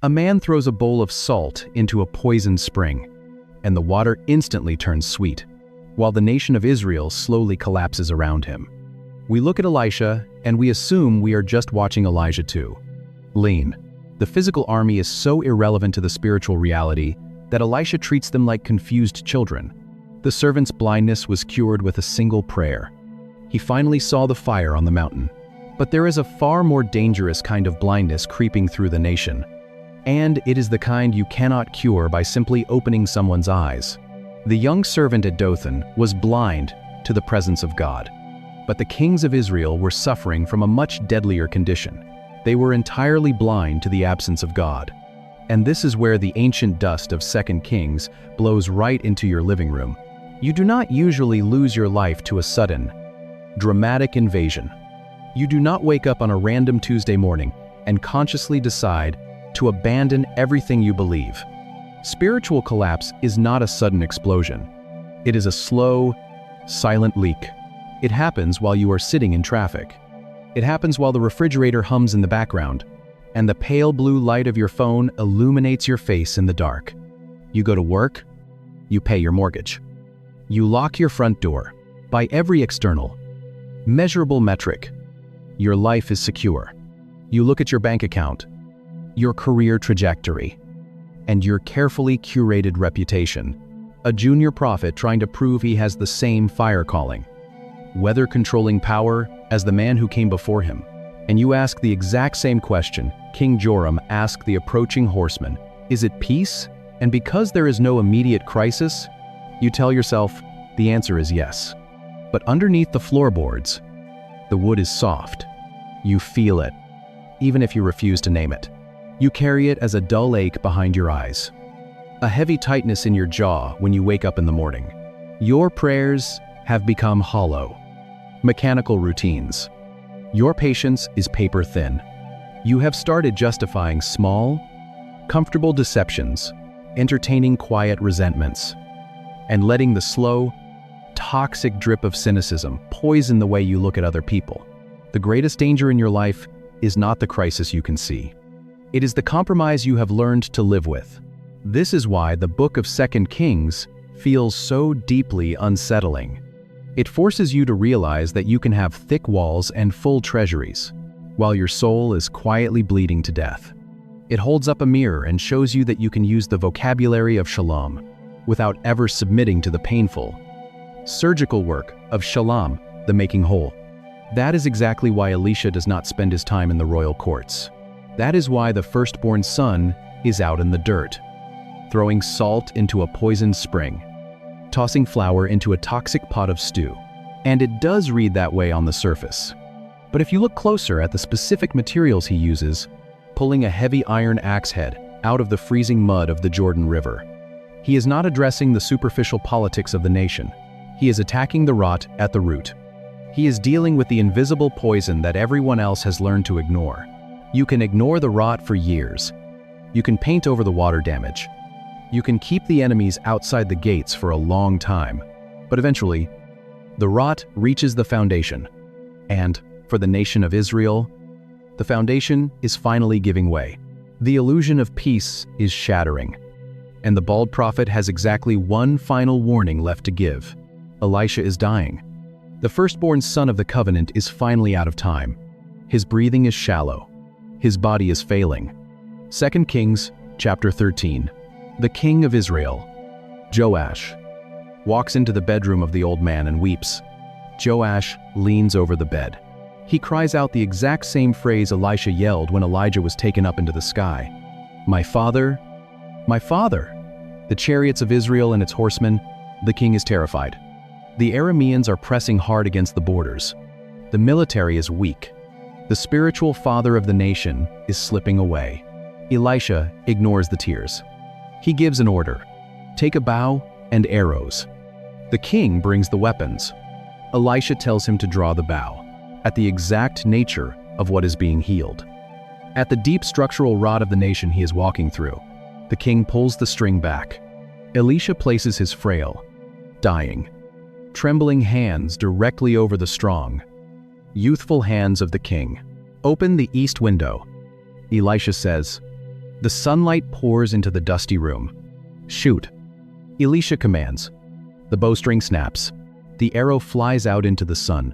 A man throws a bowl of salt into a poisoned spring, and the water instantly turns sweet, while the nation of Israel slowly collapses around him. We look at Elisha, and we assume we are just watching Elijah too. Lean. The physical army is so irrelevant to the spiritual reality that Elisha treats them like confused children. The servant's blindness was cured with a single prayer. He finally saw the fire on the mountain. But there is a far more dangerous kind of blindness creeping through the nation. And it is the kind you cannot cure by simply opening someone's eyes. The young servant at Dothan was blind to the presence of God. But the kings of Israel were suffering from a much deadlier condition. They were entirely blind to the absence of God. And this is where the ancient dust of 2 Kings blows right into your living room. You do not usually lose your life to a sudden, dramatic invasion. You do not wake up on a random Tuesday morning and consciously decide to abandon everything you believe. Spiritual collapse is not a sudden explosion. It is a slow, silent leak. It happens while you are sitting in traffic. It happens while the refrigerator hums in the background, and the pale blue light of your phone illuminates your face in the dark. You go to work, you pay your mortgage. You lock your front door. By every external, measurable metric, your life is secure. You look at your bank account, your career trajectory, and your carefully curated reputation. A junior prophet trying to prove he has the same fire calling, weather-controlling power as the man who came before him. And you ask the exact same question King Joram asked the approaching horseman, "Is it peace?" And because there is no immediate crisis, you tell yourself the answer is yes. But underneath the floorboards, the wood is soft. You feel it, even if you refuse to name it. You carry it as a dull ache behind your eyes, a heavy tightness in your jaw when you wake up in the morning. Your prayers have become hollow, mechanical routines. Your patience is paper thin. You have started justifying small, comfortable deceptions, entertaining quiet resentments, and letting the slow, toxic drip of cynicism poison the way you look at other people. The greatest danger in your life is not the crisis you can see. It is the compromise you have learned to live with. This is why the book of 2 Kings feels so deeply unsettling. It forces you to realize that you can have thick walls and full treasuries, while your soul is quietly bleeding to death. It holds up a mirror and shows you that you can use the vocabulary of shalom without ever submitting to the painful, surgical work of shalom, the making whole. That is exactly why Elisha does not spend his time in the royal courts. That is why the firstborn son is out in the dirt, throwing salt into a poisoned spring, tossing flour into a toxic pot of stew. And it does read that way on the surface. But if you look closer at the specific materials he uses, pulling a heavy iron axe head out of the freezing mud of the Jordan River, he is not addressing the superficial politics of the nation. He is attacking the rot at the root. He is dealing with the invisible poison that everyone else has learned to ignore. You can ignore the rot for years. You can paint over the water damage. You can keep the enemies outside the gates for a long time. But eventually, the rot reaches the foundation. And, for the nation of Israel, the foundation is finally giving way. The illusion of peace is shattering. And the bald prophet has exactly one final warning left to give. Elisha is dying. The firstborn son of the covenant is finally out of time. His breathing is shallow. His body is failing. 2 Kings, chapter 13. The king of Israel, Joash, walks into the bedroom of the old man and weeps. Joash leans over the bed. He cries out the exact same phrase Elisha yelled when Elijah was taken up into the sky. "My father, my father!" The chariots of Israel and its horsemen, the king is terrified. The Arameans are pressing hard against the borders. The military is weak. The spiritual father of the nation is slipping away. Elisha ignores the tears. He gives an order. Take a bow and arrows. The king brings the weapons. Elisha tells him to draw the bow, at the exact nature of what is being healed. At the deep structural rot of the nation he is walking through, the king pulls the string back. Elisha places his frail, dying, trembling hands directly over the strong, youthful hands of the king. "Open the east window," Elisha says. The sunlight pours into the dusty room. "Shoot." Elisha commands. The bowstring snaps. The arrow flies out into the sun.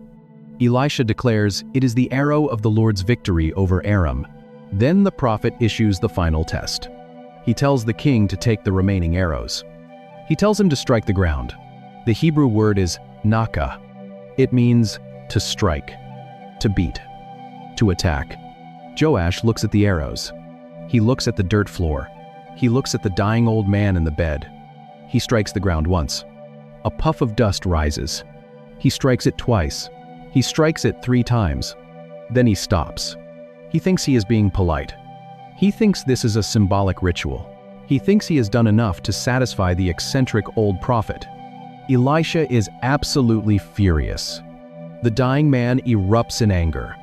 Elisha declares it is the arrow of the Lord's victory over Aram. Then the prophet issues the final test. He tells the king to take the remaining arrows. He tells him to strike the ground. The Hebrew word is naka. It means to strike, to beat, to attack. Joash looks at the arrows. He looks at the dirt floor. He looks at the dying old man in the bed. He strikes the ground once. A puff of dust rises. He strikes it twice. He strikes it 3 times. Then he stops. He thinks he is being polite. He thinks this is a symbolic ritual. He thinks he has done enough to satisfy the eccentric old prophet. Elisha is absolutely furious. The dying man erupts in anger.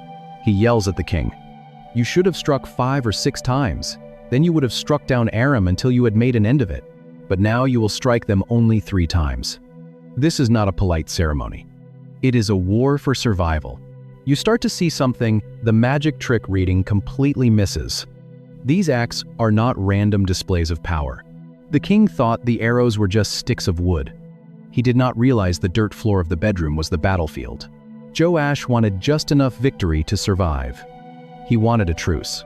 He yells at the king, "You should have struck 5 or 6 times. Then you would have struck down Aram until you had made an end of it. But now you will strike them only 3 times. This is not a polite ceremony. It is a war for survival." You start to see something the magic trick reading completely misses. These acts are not random displays of power. The king thought the arrows were just sticks of wood. He did not realize the dirt floor of the bedroom was the battlefield. Joash wanted just enough victory to survive. He wanted a truce.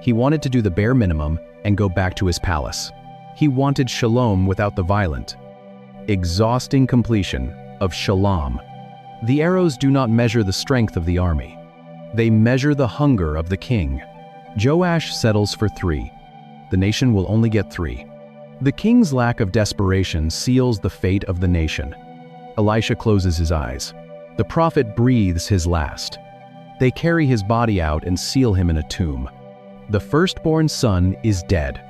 He wanted to do the bare minimum and go back to his palace. He wanted shalom without the violent. Exhausting completion of shalom. The arrows do not measure the strength of the army. They measure the hunger of the king. Joash settles for 3. The nation will only get 3. The king's lack of desperation seals the fate of the nation. Elisha closes his eyes. The prophet breathes his last. They carry his body out and seal him in a tomb. The firstborn son is dead,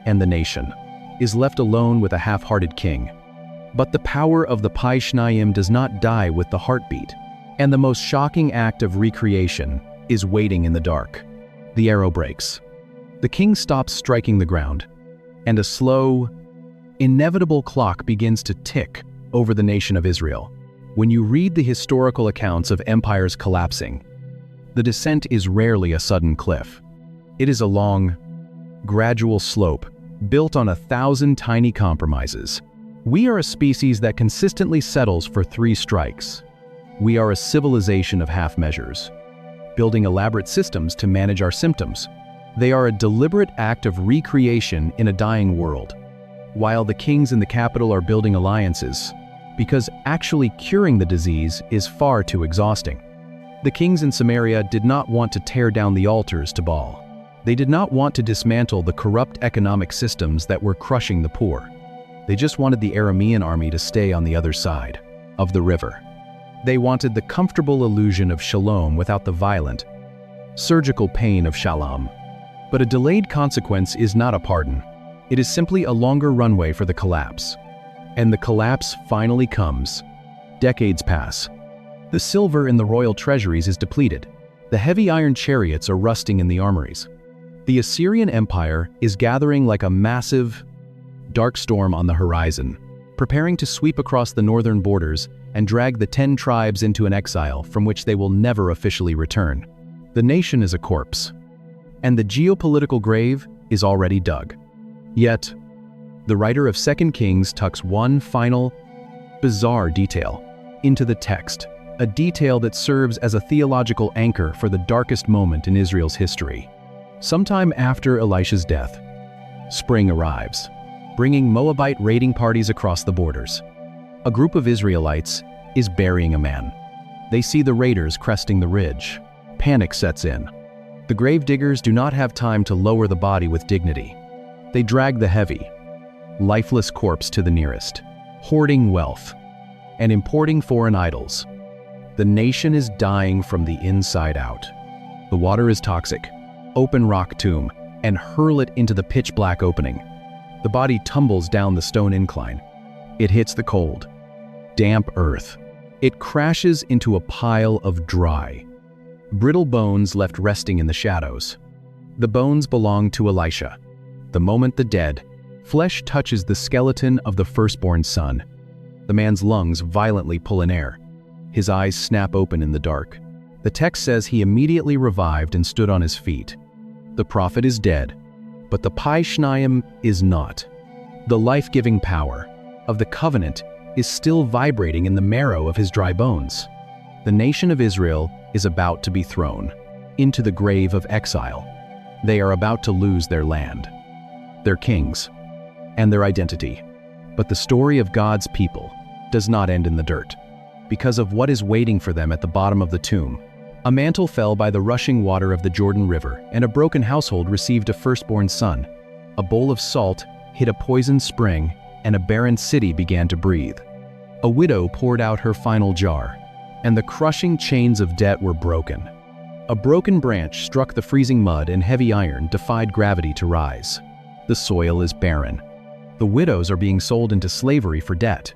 and the nation is left alone with a half-hearted king. But the power of the Paishnayim does not die with the heartbeat, and the most shocking act of recreation is waiting in the dark. The arrow breaks. The king stops striking the ground, and a slow, inevitable clock begins to tick over the nation of Israel. When you read the historical accounts of empires collapsing, the descent is rarely a sudden cliff. It is a long, gradual slope built on 1,000 tiny compromises. We are a species that consistently settles for 3 strikes. We are a civilization of half measures, building elaborate systems to manage our symptoms. They are a deliberate act of recreation in a dying world, while the kings in the capital are building alliances, because actually curing the disease is far too exhausting. The kings in Samaria did not want to tear down the altars to Baal. They did not want to dismantle the corrupt economic systems that were crushing the poor. They just wanted the Aramean army to stay on the other side of the river. They wanted the comfortable illusion of shalom without the violent, surgical pain of shalom. But a delayed consequence is not a pardon. It is simply a longer runway for the collapse. And the collapse finally comes. Decades pass. The silver in the royal treasuries is depleted. The heavy iron chariots are rusting in the armories. The Assyrian Empire is gathering like a massive, dark storm on the horizon, preparing to sweep across the northern borders and drag the 10 tribes into an exile from which they will never officially return. The nation is a corpse, and the geopolitical grave is already dug. Yet, the writer of 2 Kings tucks one final, bizarre detail into the text, a detail that serves as a theological anchor for the darkest moment in Israel's history. Sometime after Elisha's death, spring arrives, bringing Moabite raiding parties across the borders. A group of Israelites is burying a man. They see the raiders cresting the ridge. Panic sets in. The grave diggers do not have time to lower the body with dignity. They drag the heavy, lifeless corpse to the nearest, hoarding wealth and importing foreign idols. The nation is dying from the inside out. The water is toxic. Open rock tomb and hurl it into the pitch-black opening. The body tumbles down the stone incline. It hits the cold, damp earth. It crashes into a pile of dry, brittle bones left resting in the shadows. The bones belong to Elisha. The moment the dead, flesh touches the skeleton of the firstborn son, the man's lungs violently pull in air. His eyes snap open in the dark. The text says he immediately revived and stood on his feet. The prophet is dead. But the Pai Shnayim is not. The life-giving power of the covenant is still vibrating in the marrow of his dry bones. The nation of Israel is about to be thrown into the grave of exile. They are about to lose their land, their kings, and their identity. But the story of God's people does not end in the dirt. Because of what is waiting for them at the bottom of the tomb, a mantle fell by the rushing water of the Jordan River, and a broken household received a firstborn son. A bowl of salt hit a poisoned spring, and a barren city began to breathe. A widow poured out her final jar, and the crushing chains of debt were broken. A broken branch struck the freezing mud, and heavy iron defied gravity to rise. The soil is barren. The widows are being sold into slavery for debt.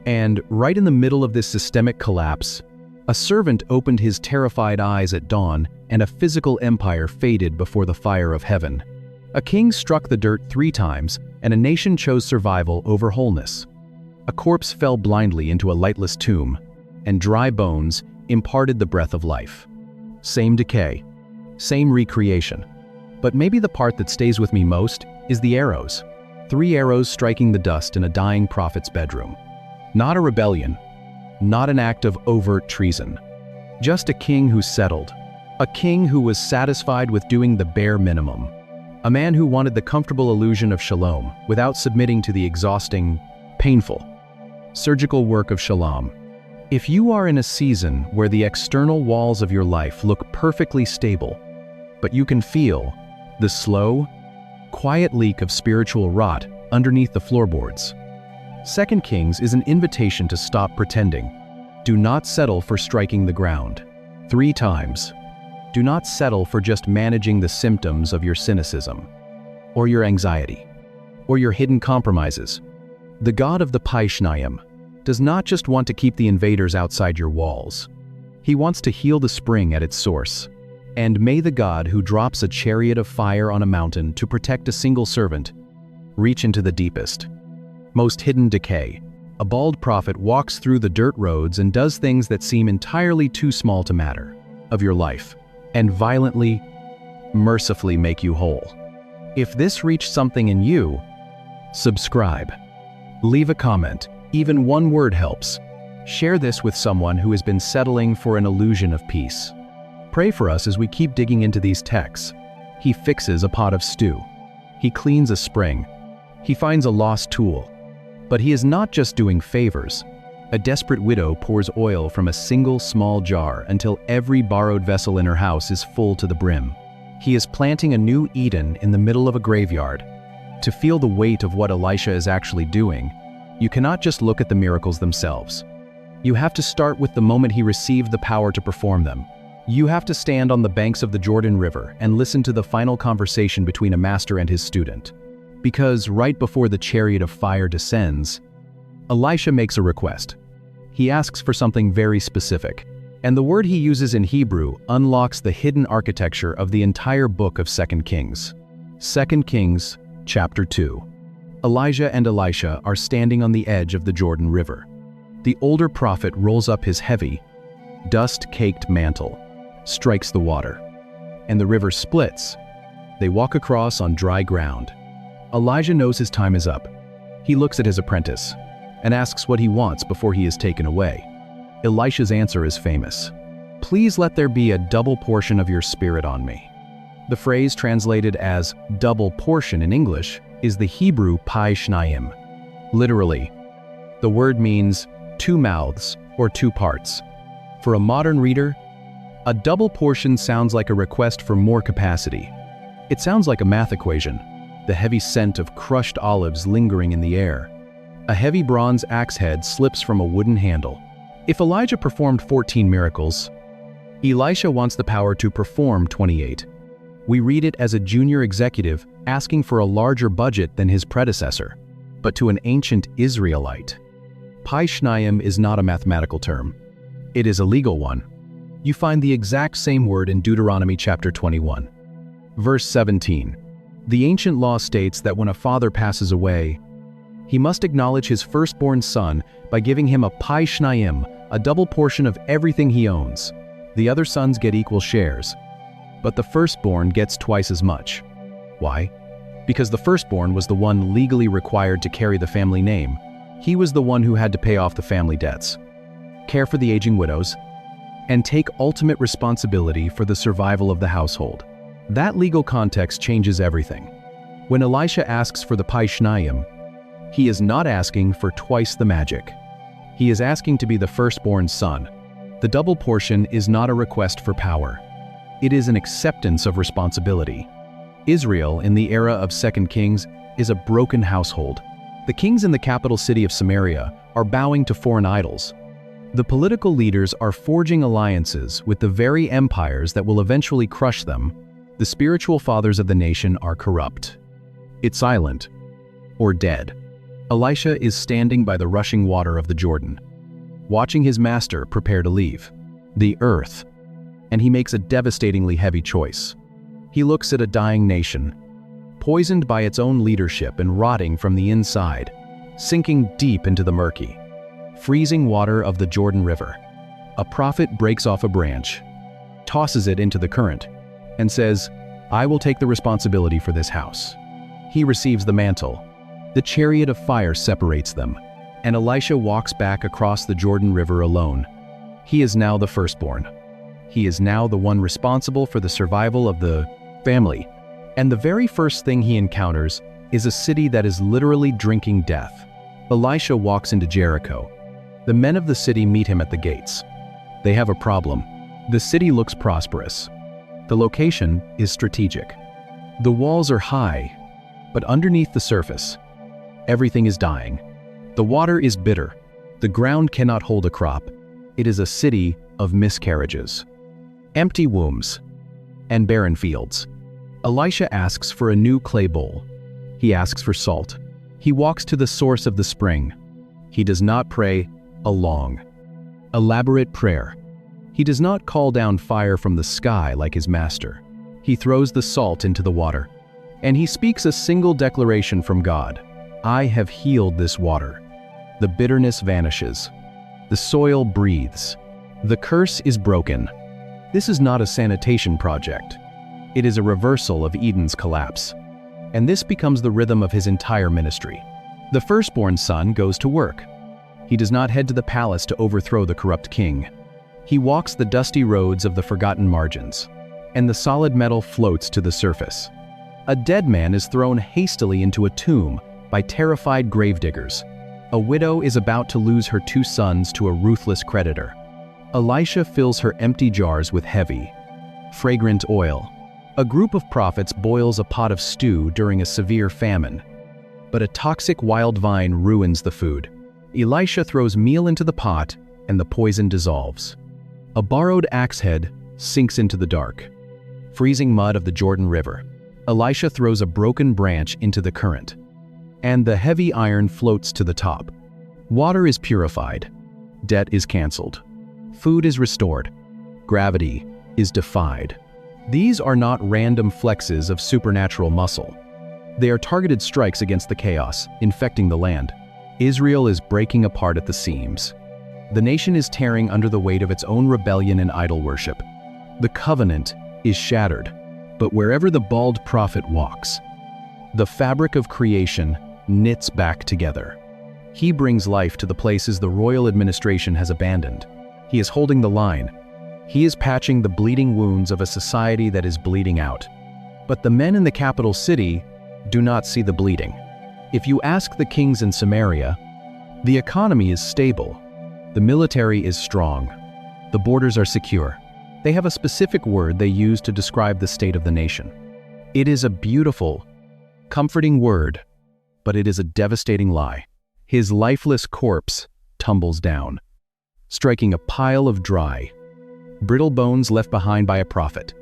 And right in the middle of this systemic collapse, a servant opened his terrified eyes at dawn, and a physical empire faded before the fire of heaven. A king struck the dirt 3 times, and a nation chose survival over wholeness. A corpse fell blindly into a lightless tomb, and dry bones imparted the breath of life. Same decay, same recreation. But maybe the part that stays with me most is the arrows. 3 arrows striking the dust in a dying prophet's bedroom. Not a rebellion, not an act of overt treason. Just a king who settled. A king who was satisfied with doing the bare minimum. A man who wanted the comfortable illusion of shalom without submitting to the exhausting, painful, surgical work of shalom. If you are in a season where the external walls of your life look perfectly stable, but you can feel the slow, quiet leak of spiritual rot underneath the floorboards, 2 Kings is an invitation to stop pretending. Do not settle for striking the ground 3 times. Do not settle for just managing the symptoms of your cynicism, or your anxiety, or your hidden compromises. The God of the Pai Shnayim does not just want to keep the invaders outside your walls. He wants to heal the spring at its source. And may the God who drops a chariot of fire on a mountain to protect a single servant reach into the deepest, most hidden decay. A bald prophet walks through the dirt roads and does things that seem entirely too small to matter of your life, and violently, mercifully make you whole. If this reached something in you, subscribe. Leave a comment. Even 1 word helps. Share this with someone who has been settling for an illusion of peace. Pray for us as we keep digging into these texts. He fixes a pot of stew. He cleans a spring. He finds a lost tool. But he is not just doing favors. A desperate widow pours oil from a single small jar until every borrowed vessel in her house is full to the brim. He is planting a new Eden in the middle of a graveyard. To feel the weight of what Elisha is actually doing, you cannot just look at the miracles themselves. You have to start with the moment he received the power to perform them. You have to stand on the banks of the Jordan River and listen to the final conversation between a master and his student. Because right before the chariot of fire descends, Elisha makes a request. He asks for something very specific, and the word he uses in Hebrew unlocks the hidden architecture of the entire book of 2 Kings. 2 Kings, chapter 2. Elijah and Elisha are standing on the edge of the Jordan River. The older prophet rolls up his heavy, dust-caked mantle, strikes the water, and the river splits. They walk across on dry ground. Elijah knows his time is up. He looks at his apprentice and asks what he wants before he is taken away. Elisha's answer is famous. "Please let there be a double portion of your spirit on me." The phrase translated as double portion in English is the Hebrew Pai Shnayim. Literally, the word means 2 mouths or 2 parts. For a modern reader, a double portion sounds like a request for more capacity. It sounds like a math equation, the heavy scent of crushed olives lingering in the air. A heavy bronze axe head slips from a wooden handle. If Elijah performed 14 miracles, Elisha wants the power to perform 28. We read it as a junior executive asking for a larger budget than his predecessor. But to an ancient Israelite, Pai Shnayim is not a mathematical term. It is a legal one. You find the exact same word in Deuteronomy chapter 21. Verse 17. The ancient law states that when a father passes away, he must acknowledge his firstborn son by giving him a Pai Shnayim, a double portion of everything he owns. The other sons get equal shares, but the firstborn gets twice as much. Why? Because the firstborn was the one legally required to carry the family name, he was the one who had to pay off the family debts, care for the aging widows, and take ultimate responsibility for the survival of the household. That legal context changes everything. When Elisha asks for the Pai Shnayim, he is not asking for twice the magic. He is asking to be the firstborn son. The double portion is not a request for power. It is an acceptance of responsibility. Israel, in the era of 2 Kings, is a broken household. The kings in the capital city of Samaria are bowing to foreign idols. The political leaders are forging alliances with the very empires that will eventually crush them. The spiritual fathers of the nation are corrupt. It's silent, or dead. Elisha is standing by the rushing water of the Jordan, watching his master prepare to leave the earth, and he makes a devastatingly heavy choice. He looks at a dying nation, poisoned by its own leadership and rotting from the inside, sinking deep into the murky, freezing water of the Jordan River. A prophet breaks off a branch, tosses it into the current, and says, "I will take the responsibility for this house." He receives the mantle. The chariot of fire separates them, and Elisha walks back across the Jordan River alone. He is now the firstborn. He is now the one responsible for the survival of the family. And the very first thing he encounters is a city that is literally drinking death. Elisha walks into Jericho. The men of the city meet him at the gates. They have a problem. The city looks prosperous. The location is strategic. The walls are high, but underneath the surface, everything is dying. The water is bitter. The ground cannot hold a crop. It is a city of miscarriages, empty wombs, and barren fields. Elisha asks for a new clay bowl. He asks for salt. He walks to the source of the spring. He does not pray a long, elaborate prayer. He does not call down fire from the sky like his master. He throws the salt into the water, and he speaks a single declaration from God. "I have healed this water." The bitterness vanishes. The soil breathes. The curse is broken. This is not a sanitation project. It is a reversal of Eden's collapse. And this becomes the rhythm of his entire ministry. The firstborn son goes to work. He does not head to the palace to overthrow the corrupt king. He walks the dusty roads of the forgotten margins, and the solid metal floats to the surface. A dead man is thrown hastily into a tomb by terrified gravediggers. A widow is about to lose her 2 sons to a ruthless creditor. Elisha fills her empty jars with heavy, fragrant oil. A group of prophets boils a pot of stew during a severe famine, but a toxic wild vine ruins the food. Elisha throws meal into the pot, and the poison dissolves. A borrowed axe head sinks into the dark, freezing mud of the Jordan River. Elisha throws a broken branch into the current, and the heavy iron floats to the top. Water is purified. Debt is canceled. Food is restored. Gravity is defied. These are not random flexes of supernatural muscle. They are targeted strikes against the chaos, infecting the land. Israel is breaking apart at the seams. The nation is tearing under the weight of its own rebellion and idol worship. The covenant is shattered, but wherever the bald prophet walks, the fabric of creation knits back together. He brings life to the places the royal administration has abandoned. He is holding the line. He is patching the bleeding wounds of a society that is bleeding out. But the men in the capital city do not see the bleeding. If you ask the kings in Samaria, the economy is stable. The military is strong. The borders are secure. They have a specific word they use to describe the state of the nation. It is a beautiful, comforting word, but it is a devastating lie. His lifeless corpse tumbles down, striking a pile of dry, brittle bones left behind by a prophet.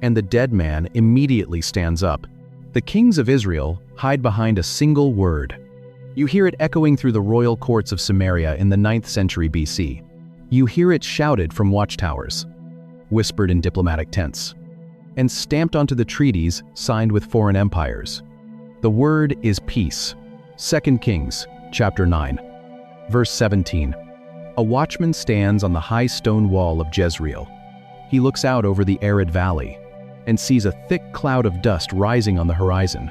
And the dead man immediately stands up. The kings of Israel hide behind a single word. You hear it echoing through the royal courts of Samaria in the 9th century BC. You hear it shouted from watchtowers, whispered in diplomatic tents, and stamped onto the treaties signed with foreign empires. The word is peace. 2 Kings, chapter 9, verse 17. A watchman stands on the high stone wall of Jezreel. He looks out over the arid valley and sees a thick cloud of dust rising on the horizon.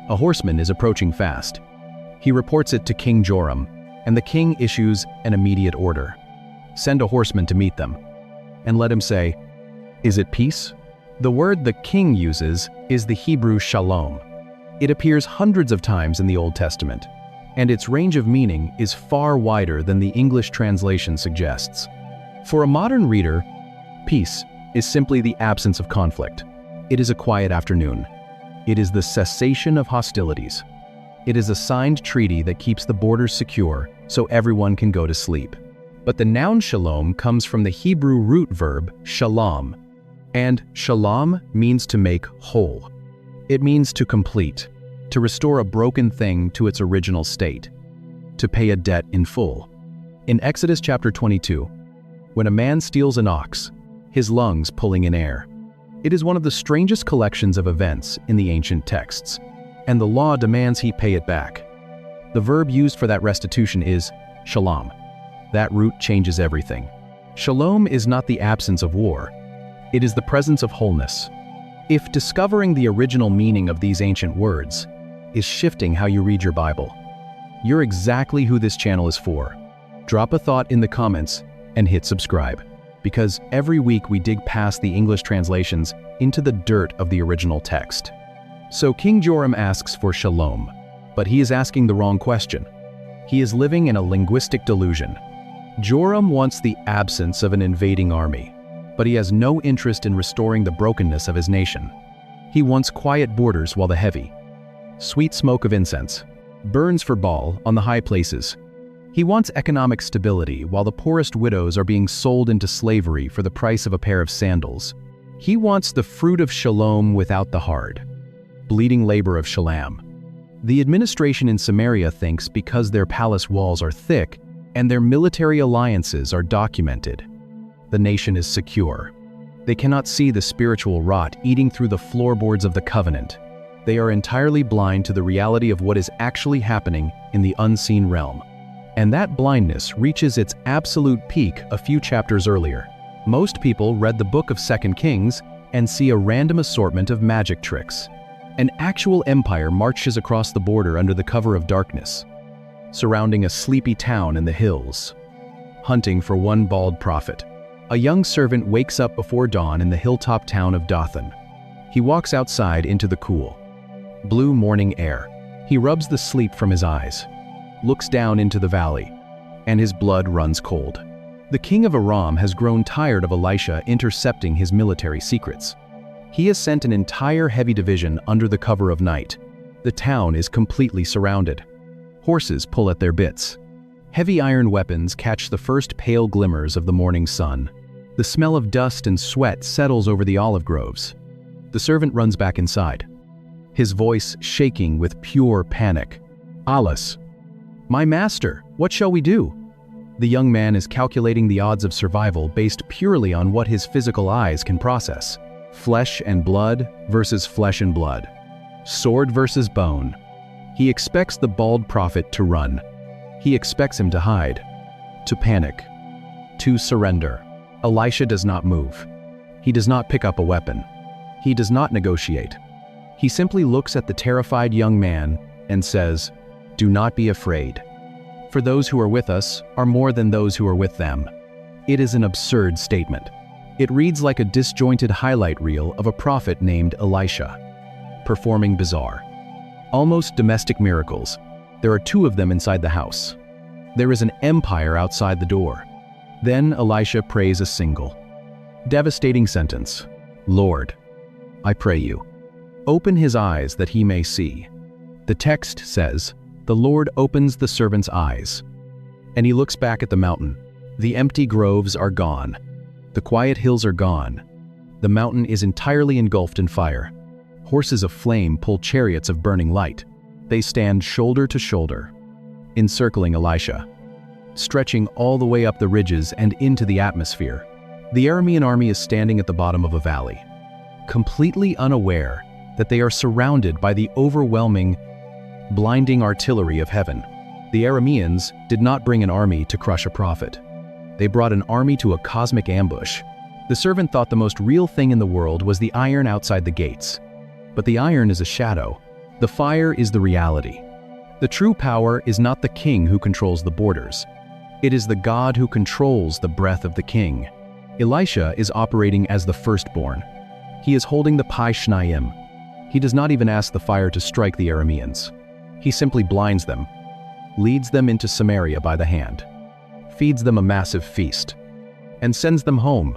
A horseman is approaching fast. He reports it to King Joram, and the king issues an immediate order. Send a horseman to meet them, and let him say, "Is it peace?" The word the king uses is the Hebrew shalom. It appears hundreds of times in the Old Testament, and its range of meaning is far wider than the English translation suggests. For a modern reader, peace is simply the absence of conflict. It is a quiet afternoon. It is the cessation of hostilities. It is a signed treaty that keeps the borders secure so everyone can go to sleep. But the noun shalom comes from the Hebrew root verb shalom, and shalom means to make whole. It means to complete, to restore a broken thing to its original state, to pay a debt in full. In Exodus chapter 22, when a man steals an ox, his lungs pulling in air. It is one of the strangest collections of events in the ancient texts, and the law demands he pay it back. The verb used for that restitution is shalom. That root changes everything. Shalom is not the absence of war. It is the presence of wholeness. If discovering the original meaning of these ancient words is shifting how you read your Bible, you're exactly who this channel is for. Drop a thought in the comments and hit subscribe, because every week we dig past the English translations into the dirt of the original text. So King Joram asks for shalom, but he is asking the wrong question. He is living in a linguistic delusion. Joram wants the absence of an invading army, but he has no interest in restoring the brokenness of his nation. He wants quiet borders while the heavy, sweet smoke of incense burns for Baal on the high places. He wants economic stability while the poorest widows are being sold into slavery for the price of a pair of sandals. He wants the fruit of shalom without the hard, bleeding labor of Shalem. The administration in Samaria thinks because their palace walls are thick and their military alliances are documented, the nation is secure. They cannot see the spiritual rot eating through the floorboards of the covenant. They are entirely blind to the reality of what is actually happening in the unseen realm. And that blindness reaches its absolute peak a few chapters earlier. Most people read the book of 2 Kings and see a random assortment of magic tricks. An actual empire marches across the border under the cover of darkness, surrounding a sleepy town in the hills, hunting for one bald prophet. A young servant wakes up before dawn in the hilltop town of Dothan. He walks outside into the cool, blue morning air. He rubs the sleep from his eyes, looks down into the valley, and his blood runs cold. The king of Aram has grown tired of Elisha intercepting his military secrets. He has sent an entire heavy division under the cover of night. The town is completely surrounded. Horses pull at their bits. Heavy iron weapons catch the first pale glimmers of the morning sun. The smell of dust and sweat settles over the olive groves. The servant runs back inside, his voice shaking with pure panic. "Alas, my master, what shall we do?" The young man is calculating the odds of survival based purely on what his physical eyes can process. Flesh and blood versus flesh and blood. Sword versus bone. He expects the bald prophet to run. He expects him to hide, to panic, to surrender. Elisha does not move. He does not pick up a weapon. He does not negotiate. He simply looks at the terrified young man and says, "Do not be afraid. For those who are with us are more than those who are with them." It is an absurd statement. It reads like a disjointed highlight reel of a prophet named Elisha, performing bizarre, almost domestic miracles. There are two of them inside the house. There is an empire outside the door. Then Elisha prays a single, devastating sentence. "Lord, I pray you, open his eyes that he may see." The text says, "The Lord opens the servant's eyes," and he looks back at the mountain. The empty groves are gone. The quiet hills are gone. The mountain is entirely engulfed in fire. Horses of flame pull chariots of burning light. They stand shoulder to shoulder, encircling Elisha, stretching all the way up the ridges and into the atmosphere. The Aramean army is standing at the bottom of a valley, completely unaware that they are surrounded by the overwhelming, blinding artillery of heaven. The Arameans did not bring an army to crush a prophet. They brought an army to a cosmic ambush. The servant thought the most real thing in the world was the iron outside the gates. But the iron is a shadow. The fire is the reality. The true power is not the king who controls the borders. It is the God who controls the breath of the king. Elisha is operating as the firstborn. He is holding the Pai Shnaim. He does not even ask the fire to strike the Arameans. He simply blinds them, leads them into Samaria by the hand, feeds them a massive feast, and sends them home,